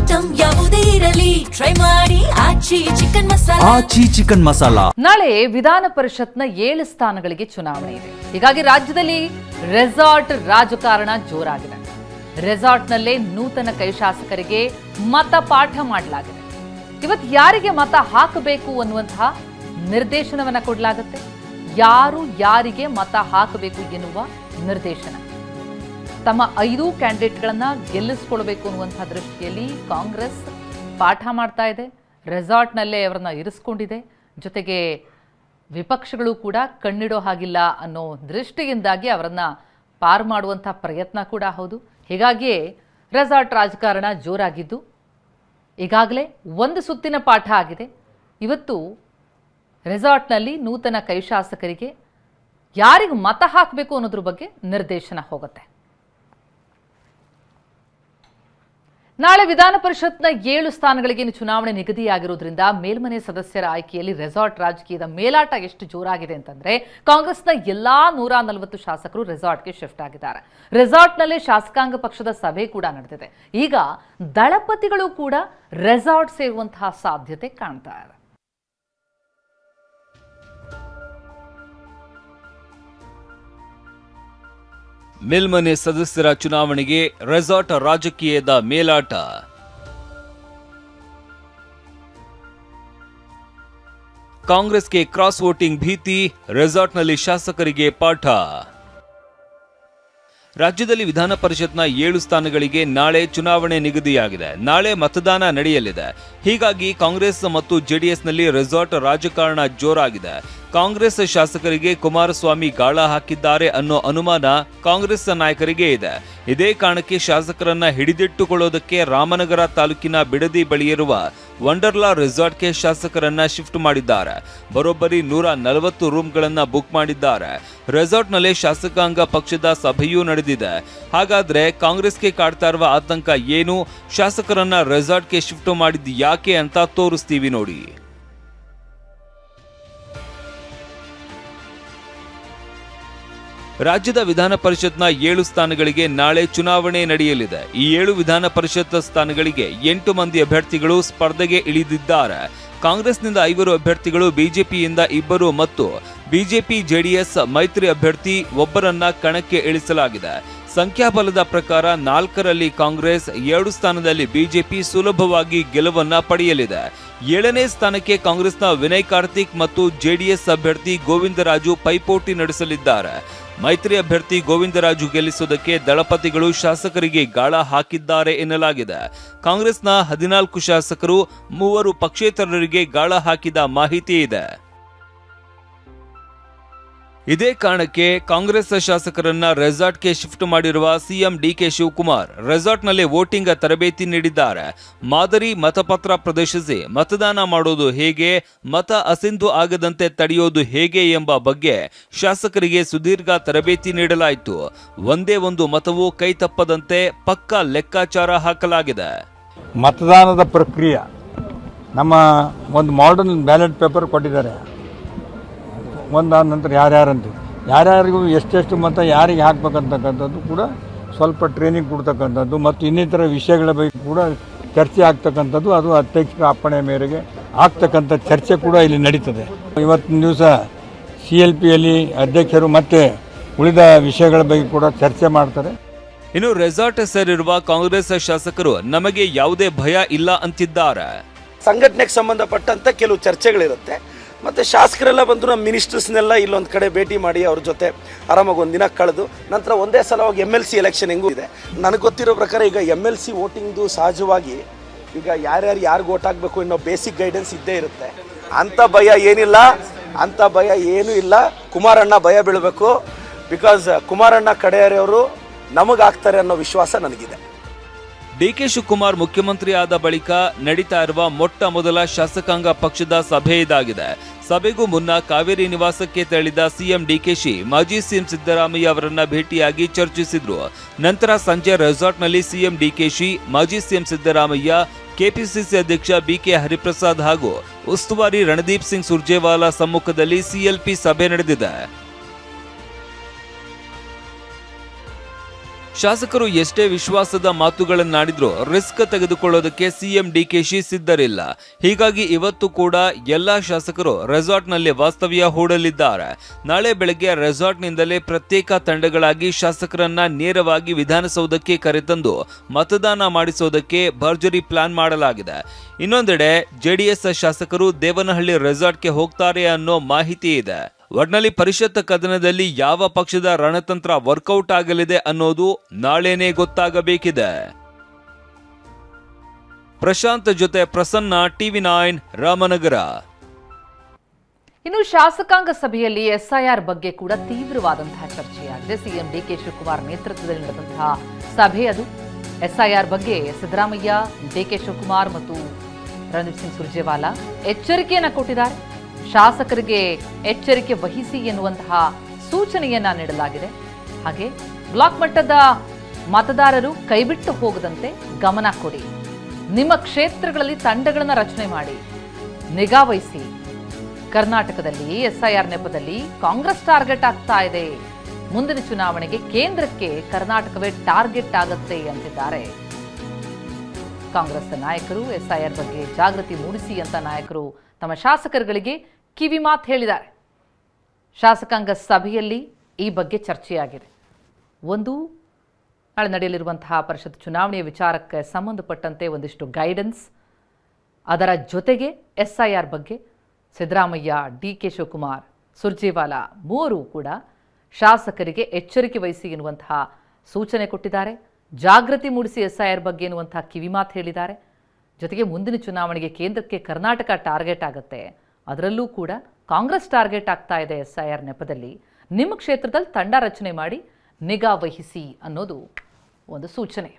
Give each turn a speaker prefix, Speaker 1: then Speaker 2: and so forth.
Speaker 1: Item ಯಾವುದೇ ಇರಲಿ try ಮಾಡಿ ಆಚಿ ಚಿಕನ್ ಮಸಾಲಾ.
Speaker 2: ನಾಳೆ ವಿಧಾನ ಪರಿಷತ್ನ 7 ಸ್ಥಾನಗಳಿಗೆ ಚುನಾವಣೆ ಇದೆ. ಹೀಗಾಗಿ ರಾಜ್ಯದಲ್ಲಿ ರೆಸಾರ್ಟ್ ರಾಜಕಾರಣ ಜೋರಾಗಿದೆ. ರೆಸಾರ್ಟ್ನಲ್ಲೇ ನೂತನ ಕೈ ಶಾಸಕರಿಗೆ ಮತ ಪಾಠ ಮಾಡಲಾಗಿದೆ. ಇವತ್ತು ಯಾರಿಗೆ ಮತ ಹಾಕಬೇಕು ಅನ್ನುವಂತಹ ನಿರ್ದೇಶನವನ್ನ ಕೊಡಲಾಗುತ್ತೆ. ಯಾರು ಯಾರಿಗೆ ಮತ ಹಾಕಬೇಕು ಎನ್ನುವ ನಿರ್ದೇಶನ. ತಮ್ಮ 5 ಕ್ಯಾಂಡಿಡೇಟ್ಗಳನ್ನ ಗೆಲ್ಲಿಸಿಕೊಳ್ಬೇಕು ಅನ್ನುವಂತಹ ದೃಷ್ಟಿಯಲ್ಲಿ ಕಾಂಗ್ರೆಸ್ ಪಾಠ ಮಾಡ್ತಾ ಇದೆ. ರೆಸಾರ್ಟ್ನಲ್ಲೇ ಅವರನ್ನ ಇರಿಸ್ಕೊಂಡಿದೆ. ಜೊತೆಗೆ ವಿಪಕ್ಷಗಳು ಕೂಡ ಕಣ್ಣಿಡೋ ಹಾಗಿಲ್ಲ ಅನ್ನೋ ದೃಷ್ಟಿಯಿಂದಾಗಿ ಅವರನ್ನ ಪಾರು ಮಾಡುವಂಥ ಪ್ರಯತ್ನ ಕೂಡ ಹೌದು. ಹೀಗಾಗಿಯೇ ರೆಸಾರ್ಟ್ ರಾಜಕಾರಣ ಜೋರಾಗಿದ್ದು ಈಗಾಗಲೇ ಒಂದು ಸುತ್ತಿನ ಪಾಠ ಆಗಿದೆ. ಇವತ್ತು ರೆಸಾರ್ಟ್ನಲ್ಲಿ ನೂತನ ಕೈ ಶಾಸಕರಿಗೆ ಯಾರಿಗೆ ಮತ ಹಾಕಬೇಕು ಅನ್ನೋದ್ರ ಬಗ್ಗೆ ನಿರ್ದೇಶನ ಹೋಗುತ್ತೆ. ನಾಳೆ ವಿಧಾನ ಪರಿಷತ್ನ 7 ಸ್ಥಾನಗಳಿಗೆ ಚುನಾವಣೆ ನಿಗದಿಯಾಗಿರೋದ್ರಿಂದ ಮೇಲ್ಮನೆ ಸದಸ್ಯರ ಆಯ್ಕೆಯಲ್ಲಿ ರೆಸಾರ್ಟ್ ರಾಜಕೀಯದ ಮೇಲಾಟ ಎಷ್ಟು ಜೋರಾಗಿದೆ ಅಂತಂದ್ರೆ ಕಾಂಗ್ರೆಸ್ನ ಎಲ್ಲಾ 140 ಶಾಸಕರು ರೆಸಾರ್ಟ್ಗೆ ಶಿಫ್ಟ್ ಆಗಿದ್ದಾರೆ. ರೆಸಾರ್ಟ್ನಲ್ಲೇ ಶಾಸಕಾಂಗ ಪಕ್ಷದ ಸಭೆ ಕೂಡ ನಡೆದಿದೆ. ಈಗ ದಳಪತಿಗಳು ಕೂಡ ರೆಸಾರ್ಟ್ ಸೇರುವಂತಹ ಸಾಧ್ಯತೆ ಕಾಣ್ತಾ ಇದೆ.
Speaker 3: ಮೇಲ್ಮನೆ ಸದಸ್ಯರ ಚುನಾವಣೆಗೆ ರೆಸಾರ್ಟ್ ರಾಜಕೀಯದ ಮೇಲಾಟ. ಕಾಂಗ್ರೆಸ್ಗೆ ಕ್ರಾಸ್ ವೋಟಿಂಗ್ ಭೀತಿ, ರೆಸಾರ್ಟ್ನಲ್ಲಿ ಶಾಸಕರಿಗೆ ಪಾಠ. ರಾಜ್ಯದಲ್ಲಿ ವಿಧಾನ ಪರಿಷತ್ನ 7 ಸ್ಥಾನಗಳಿಗೆ ನಾಳೆ ಚುನಾವಣೆ ನಿಗದಿಯಾಗಿದೆ. ನಾಳೆ ಮತದಾನ ನಡೆಯಲಿದೆ. ಹೀಗಾಗಿ ಕಾಂಗ್ರೆಸ್ ಮತ್ತು ಜೆಡಿಎಸ್ನಲ್ಲಿ ರೆಸಾರ್ಟ್ ರಾಜಕಾರಣ ಜೋರಾಗಿದೆ. ಕಾಂಗ್ರೆಸ್ ಶಾಸಕರಿಗೆ ಕುಮಾರಸ್ವಾಮಿ ಗಾಳ ಹಾಕಿದ್ದಾರೆ ಅನ್ನೋ ಅನುಮಾನ ಕಾಂಗ್ರೆಸ್ ನಾಯಕರಿಗೆ ಇದೆ. ಇದೇ ಕಾರಣಕ್ಕೆ ಶಾಸಕರನ್ನ ಹಿಡಿದಿಟ್ಟುಕೊಳ್ಳೋದಕ್ಕೆ ರಾಮನಗರ ತಾಲೂಕಿನ ಬಿಡದಿ ಬಳಿಯಿರುವ ವಂಡರ್ಲಾ ರೆಸಾರ್ಟ್ಗೆ ಶಾಸಕರನ್ನ ಶಿಫ್ಟ್ ಮಾಡಿದ್ದಾರೆ. ಬರೋಬ್ಬರಿ 140 ರೂಮ್ಗಳನ್ನ ಬುಕ್ ಮಾಡಿದ್ದಾರೆ. ರೆಸಾರ್ಟ್ನಲ್ಲೇ ಶಾಸಕಾಂಗ ಪಕ್ಷದ ಸಭೆಯೂ ನಡೆದಿದೆ. ಹಾಗಾದ್ರೆ ಕಾಂಗ್ರೆಸ್ಗೆ ಕಾಡ್ತಾ ಇರುವ ಆತಂಕ ಏನು? ಶಾಸಕರನ್ನ ರೆಸಾರ್ಟ್ಗೆ ಶಿಫ್ಟ್ ಮಾಡಿದ್ದು ಯಾಕೆ ಅಂತ ತೋರಿಸ್ತೀವಿ ನೋಡಿ. ರಾಜ್ಯದ ವಿಧಾನ ಪರಿಷತ್ನ 7 ಸ್ಥಾನಗಳಿಗೆ ನಾಳೆ ಚುನಾವಣೆ ನಡೆಯಲಿದೆ. ಈ 7 ವಿಧಾನ ಪರಿಷತ್ ಸ್ಥಾನಗಳಿಗೆ 8 ಮಂದಿ ಅಭ್ಯರ್ಥಿಗಳು ಸ್ಪರ್ಧೆಗೆ ಇಳಿದಿದ್ದಾರೆ. ಕಾಂಗ್ರೆಸ್ನಿಂದ 5 ಅಭ್ಯರ್ಥಿಗಳು, ಬಿಜೆಪಿಯಿಂದ 2 ಮತ್ತು ಬಿಜೆಪಿ ಜೆಡಿಎಸ್ ಮೈತ್ರಿ ಅಭ್ಯರ್ಥಿ ಒಬ್ಬರನ್ನ ಕಣಕ್ಕೆ ಇಳಿಸಲಾಗಿದೆ. ಸಂಖ್ಯಾಬಲದ ಪ್ರಕಾರ 4ರಲ್ಲಿ ಕಾಂಗ್ರೆಸ್, 2 ಸ್ಥಾನದಲ್ಲಿ ಬಿಜೆಪಿ ಸುಲಭವಾಗಿ ಗೆಲುವನ್ನ ಪಡೆಯಲಿದೆ. 7ನೇ ಸ್ಥಾನಕ್ಕೆ ಕಾಂಗ್ರೆಸ್ನ ವಿನಯ್ ಕಾರ್ತಿಕ್ ಮತ್ತು ಜೆಡಿಎಸ್ ಅಭ್ಯರ್ಥಿ ಗೋವಿಂದರಾಜು ಪೈಪೋಟಿ ನಡೆಸಲಿದ್ದಾರೆ. ಮೈತ್ರಿ ಅಭ್ಯರ್ಥಿ ಗೋವಿಂದರಾಜು ಗೆಲ್ಲಿಸುವುದಕ್ಕೆ ದಳಪತಿಗಳು ಶಾಸಕರಿಗೆ ಗಾಳ ಹಾಕಿದ್ದಾರೆ ಎನ್ನಲಾಗಿದೆ. ಕಾಂಗ್ರೆಸ್ನ 14 ಶಾಸಕರು, 3 ಪಕ್ಷೇತರರಿಗೆ ಗಾಳ ಹಾಕಿದ ಮಾಹಿತಿ ಇದೆ. ಇದೇ ಕಾರಣಕ್ಕೆ ಕಾಂಗ್ರೆಸ್ ಶಾಸಕರನ್ನ ರೆಸಾರ್ಟ್ಗೆ ಶಿಫ್ಟ್ ಮಾಡಿರುವ ಸಿಎಂ ಡಿಕೆ ಶಿವಕುಮಾರ್ ರೆಸಾರ್ಟ್ನಲ್ಲಿ ವೋಟಿಂಗ್ ತರಬೇತಿ ನೀಡಿದ್ದಾರೆ. ಮಾದರಿ ಮತಪತ್ರ ಪ್ರದರ್ಶಿಸಿ ಮತದಾನ ಮಾಡೋದು ಹೇಗೆ, ಮತ ಅಸಿಂಧು ಆಗದಂತೆ ತಡೆಯೋದು ಹೇಗೆ ಎಂಬ ಬಗ್ಗೆ ಶಾಸಕರಿಗೆ ಸುದೀರ್ಘ ತರಬೇತಿ ನೀಡಲಾಯಿತು. ಒಂದೇ ಒಂದು ಮತವು ಕೈ ತಪ್ಪದಂತೆ ಪಕ್ಕಾ ಲೆಕ್ಕಾಚಾರ ಹಾಕಲಾಗಿದೆ.
Speaker 4: ಮತದಾನದ ಪ್ರಕ್ರಿಯೆ ನಮ್ಮ ಒಂದು ಮಾಡರ್ನ್ ಬ್ಯಾಲೆಟ್ ಪೇಪರ್ ಕೊಟ್ಟಿದ್ದಾರೆ. ಒಂದಾದ ನಂತರ ಯಾರ್ಯಾರಿಗೂ ಎಷ್ಟೆಷ್ಟು ಮತ ಯಾರಿಗೆ ಹಾಕ್ಬೇಕಂತಕ್ಕಂಥದ್ದು ಕೂಡ ಸ್ವಲ್ಪ ಟ್ರೈನಿಂಗ್ ಕೊಡ್ತಕ್ಕಂಥದ್ದು ಮತ್ತು ಇನ್ನಿತರ ವಿಷಯಗಳ ಬಗ್ಗೆ ಕೂಡ ಚರ್ಚೆ ಆಗ್ತಕ್ಕಂಥದ್ದು, ಅದು ಅಧ್ಯಕ್ಷರ ಅಪ್ಪಣೆ ಮೇರೆಗೆ ಆಗ್ತಕ್ಕಂಥ ಚರ್ಚೆ ಕೂಡ ಇಲ್ಲಿ ನಡೀತದೆ. ಇವತ್ತಿನ ದಿವಸ CLPಯಲ್ಲಿ ಅಧ್ಯಕ್ಷರು ಮತ್ತೆ ಉಳಿದ ವಿಷಯಗಳ ಬಗ್ಗೆ ಕೂಡ ಚರ್ಚೆ ಮಾಡ್ತಾರೆ.
Speaker 3: ಇನ್ನು ರೆಸಾರ್ಟ್ ಸೇರಿರುವ ಕಾಂಗ್ರೆಸ್ ಶಾಸಕರು ನಮಗೆ ಯಾವುದೇ ಭಯ ಇಲ್ಲ ಅಂತಿದ್ದಾರೆ.
Speaker 5: ಸಂಘಟನೆಗೆ ಸಂಬಂಧಪಟ್ಟಂತ ಕೆಲವು ಚರ್ಚೆಗಳಿರುತ್ತೆ. ಮತ್ತು ಶಾಸಕರೆಲ್ಲ ಬಂದು ನಮ್ಮ ಮಿನಿಸ್ಟರ್ಸ್ನೆಲ್ಲ ಇಲ್ಲೊಂದು ಕಡೆ ಭೇಟಿ ಮಾಡಿ ಅವ್ರ ಜೊತೆ ಆರಾಮಾಗಿ ಒಂದು ದಿನ ಕಳೆದು ನಂತರ ಒಂದೇ ಸಲವಾಗಿ MLC ಎಲೆಕ್ಷನ್ ಹೆಂಗೂ ಇದೆ. ನನಗೆ ಗೊತ್ತಿರೋ ಪ್ರಕಾರ ಈಗ MLC ವೋಟಿಂಗ್ದು ಸಹಜವಾಗಿ ಈಗ ಯಾರಿಗೆ ವೋಟ್ ಹಾಕಬೇಕು ಅನ್ನೋ ಬೇಸಿಕ್ ಗೈಡೆನ್ಸ್ ಇದ್ದೇ ಇರುತ್ತೆ. ಅಂಥ ಭಯ ಏನಿಲ್ಲ, ಅಂಥ ಭಯ ಏನೂ ಇಲ್ಲ. ಕುಮಾರಣ್ಣ ಭಯ ಬೀಳಬೇಕು. ಬಿಕಾಸ್ ಕುಮಾರಣ್ಣ ಕಡೆಯವರು ನಮಗಾಗ್ತಾರೆ ಅನ್ನೋ ವಿಶ್ವಾಸ ನನಗಿದೆ.
Speaker 3: ಡಿಕೆ ಶಿವಕುಮಾರ್ ಮುಖ್ಯಮಂತ್ರಿ ಆದ ಬಳಿಕ ನಡೀತಾ ಇರುವ ಮೊಟ್ಟ ಮೊದಲ ಶಾಸಕಾಂಗ ಪಕ್ಷದ ಸಭೆ ಇದಾಗಿದೆ. ಸಭೆಗೂ ಮುನ್ನ ಕಾವೇರಿ ನಿವಾಸಕ್ಕೆ ತೆರಳಿದ ಸಿಎಂ ಡಿಕೆಶಿ ಮಾಜಿ ಸಿಎಂ ಸಿದ್ದರಾಮಯ್ಯ ಅವರನ್ನ ಭೇಟಿಯಾಗಿ ಚರ್ಚಿಸಿದ್ರು. ನಂತರ ಸಂಜೆ ರೆಸಾರ್ಟ್ನಲ್ಲಿ ಸಿಎಂ ಡಿಕೆಶಿ, ಮಾಜಿ ಸಿಎಂ ಸಿದ್ದರಾಮಯ್ಯ, ಕೆಪಿಸಿಸಿ ಅಧ್ಯಕ್ಷ ಬಿಕೆ ಹರಿಪ್ರಸಾದ್ ಹಾಗೂ ಉಸ್ತುವಾರಿ ರಣದೀಪ್ ಸಿಂಗ್ ಸುರ್ಜೇವಾಲಾ ಸಮ್ಮುಖದಲ್ಲಿ CLP ಸಭೆ ನಡೆದಿದೆ. ಶಾಸಕರು ಎಷ್ಟೇ ವಿಶ್ವಾಸದ ಮಾತುಗಳನ್ನಾಡಿದ್ರೂ ರಿಸ್ಕ್ ತೆಗೆದುಕೊಳ್ಳೋದಕ್ಕೆ ಸಿಎಂ ಡಿಕೆಶಿ ಸಿದ್ಧರಿಲ್ಲ. ಹೀಗಾಗಿ ಇವತ್ತು ಕೂಡ ಎಲ್ಲಾ ಶಾಸಕರು ರೆಸಾರ್ಟ್ನಲ್ಲಿ ವಾಸ್ತವ್ಯ ಹೂಡಲಿದ್ದಾರೆ. ನಾಳೆ ಬೆಳಗ್ಗೆ ರೆಸಾರ್ಟ್ನಿಂದಲೇ ಪ್ರತ್ಯೇಕ ತಂಡಗಳಾಗಿ ಶಾಸಕರನ್ನ ನೇರವಾಗಿ ವಿಧಾನಸೌಧಕ್ಕೆ ಕರೆತಂದು ಮತದಾನ ಮಾಡಿಸೋದಕ್ಕೆ ಭರ್ಜರಿ ಪ್ಲಾನ್ ಮಾಡಲಾಗಿದೆ. ಇನ್ನೊಂದೆಡೆ ಜೆಡಿಎಸ್ ಶಾಸಕರು ದೇವನಹಳ್ಳಿ ರೆಸಾರ್ಟ್ಗೆ ಹೋಗ್ತಾರೆ ಅನ್ನೋ ಮಾಹಿತಿ ಇದೆ. ಒಟ್ನಲ್ಲಿ ಪರಿಷತ್ ಕದನದಲ್ಲಿ ಯಾವ ಪಕ್ಷದ ರಣತಂತ್ರ ವರ್ಕೌಟ್ ಆಗಲಿದೆ ಅನ್ನೋದು ನಾಳೆನೇ ಗೊತ್ತಾಗಬೇಕಿದೆ. ಪ್ರಶಾಂತ್ ಜೊತೆ ಪ್ರಸನ್ನ, ಟಿವಿ9 ರಾಮನಗರ.
Speaker 2: ಇನ್ನು ಶಾಸಕಾಂಗ ಸಭೆಯಲ್ಲಿ ಎಸ್ಐಆರ್ ಬಗ್ಗೆ ಕೂಡ ತೀವ್ರವಾದಂತಹ ಚರ್ಚೆಯಾಗಿದೆ. ಸಿಎಂ ಡಿಕೆ ಶಿವಕುಮಾರ್ ನೇತೃತ್ವದಲ್ಲಿ ನಡೆದಂತಹ ಸಭೆ ಅದು. ಎಸ್ಐಆರ್ ಬಗ್ಗೆ ಸಿದ್ದರಾಮಯ್ಯ, ಡಿಕೆ ಶಿವಕುಮಾರ್ ಮತ್ತು ರಣದೀಪ್ ಸಿಂಗ್ ಸುರ್ಜೇವಾಲಾ ಎಚ್ಚರಿಕೆಯನ್ನ ಕೊಟ್ಟಿದ್ದಾರೆ. ಶಾಸಕರಿಗೆ ಎಚ್ಚರಿಕೆ ವಹಿಸಿ ಎನ್ನುವಂತಹ ಸೂಚನೆಯನ್ನ ನೀಡಲಾಗಿದೆ. ಹಾಗೆ ಬ್ಲಾಕ್ ಮಟ್ಟದ ಮತದಾರರು ಕೈಬಿಟ್ಟು ಹೋಗದಂತೆ ಗಮನ ಕೊಡಿ, ನಿಮ್ಮ ಕ್ಷೇತ್ರಗಳಲ್ಲಿ ತಂಡಗಳನ್ನು ರಚನೆ ಮಾಡಿ, ನಿಗಾ ವಹಿಸಿ. ಕರ್ನಾಟಕದಲ್ಲಿ ಎಸ್ಐಆರ್ ನೆಪದಲ್ಲಿ ಕಾಂಗ್ರೆಸ್ ಟಾರ್ಗೆಟ್ ಆಗ್ತಾ ಇದೆ. ಮುಂದಿನ ಚುನಾವಣೆಗೆ ಕೇಂದ್ರಕ್ಕೆ ಕರ್ನಾಟಕವೇ ಟಾರ್ಗೆಟ್ ಆಗತ್ತೆ ಅಂತಿದ್ದಾರೆ ಕಾಂಗ್ರೆಸ್ ನಾಯಕರು. ಎಸ್ಐಆರ್ ಬಗ್ಗೆ ಜಾಗೃತಿ ಮೂಡಿಸಿ ಅಂತ ನಾಯಕರು ತಮ್ಮ ಶಾಸಕರುಗಳಿಗೆ ಕಿವಿ ಮಾತು ಹೇಳಿದ್ದಾರೆ. ಶಾಸಕಾಂಗ ಸಭೆಯಲ್ಲಿ ಈ ಬಗ್ಗೆ ಚರ್ಚೆಯಾಗಿದೆ. ಒಂದು, ನಾಳೆ ನಡೆಯಲಿರುವಂತಹ ಪರಿಷತ್ ಚುನಾವಣೆಯ ವಿಚಾರಕ್ಕೆ ಸಂಬಂಧಪಟ್ಟಂತೆ ಒಂದಿಷ್ಟು ಗೈಡೆನ್ಸ್, ಅದರ ಜೊತೆಗೆ ಎಸ್ಐಆರ್ ಬಗ್ಗೆ ಸಿದ್ದರಾಮಯ್ಯ, ಡಿಕೆ ಶಿವಕುಮಾರ್, ಸುರ್ಜೇವಾಲಾ ಮೂವರು ಕೂಡ ಶಾಸಕರಿಗೆ ಎಚ್ಚರಿಕೆ ವಹಿಸಿ ಎನ್ನುವಂತಹ ಸೂಚನೆ ಕೊಟ್ಟಿದ್ದಾರೆ. ಜಾಗೃತಿ ಮೂಡಿಸಿ ಎಸ್ಐಆರ್ ಬಗ್ಗೆ ಎನ್ನುವಂತಹ ಕಿವಿಮಾತು ಹೇಳಿದ್ದಾರೆ. ಜೊತೆಗೆ ಮುಂದಿನ ಚುನಾವಣೆಗೆ ಕೇಂದ್ರಕ್ಕೆ ಕರ್ನಾಟಕ ಟಾರ್ಗೆಟ್ ಆಗುತ್ತೆ, ಅದರಲ್ಲೂ ಕೂಡ ಕಾಂಗ್ರೆಸ್ ಟಾರ್ಗೆಟ್ ಆಗ್ತಾ ಇದೆ ಎಸ್ಐಆರ್ ನೆಪದಲ್ಲಿ, ನಿಮ್ಮ ಕ್ಷೇತ್ರದಲ್ಲಿ ತಂಡ ರಚನೆ ಮಾಡಿ ನಿಗಾ ವಹಿಸಿ ಅನ್ನೋದು ಒಂದು ಸೂಚನೆ.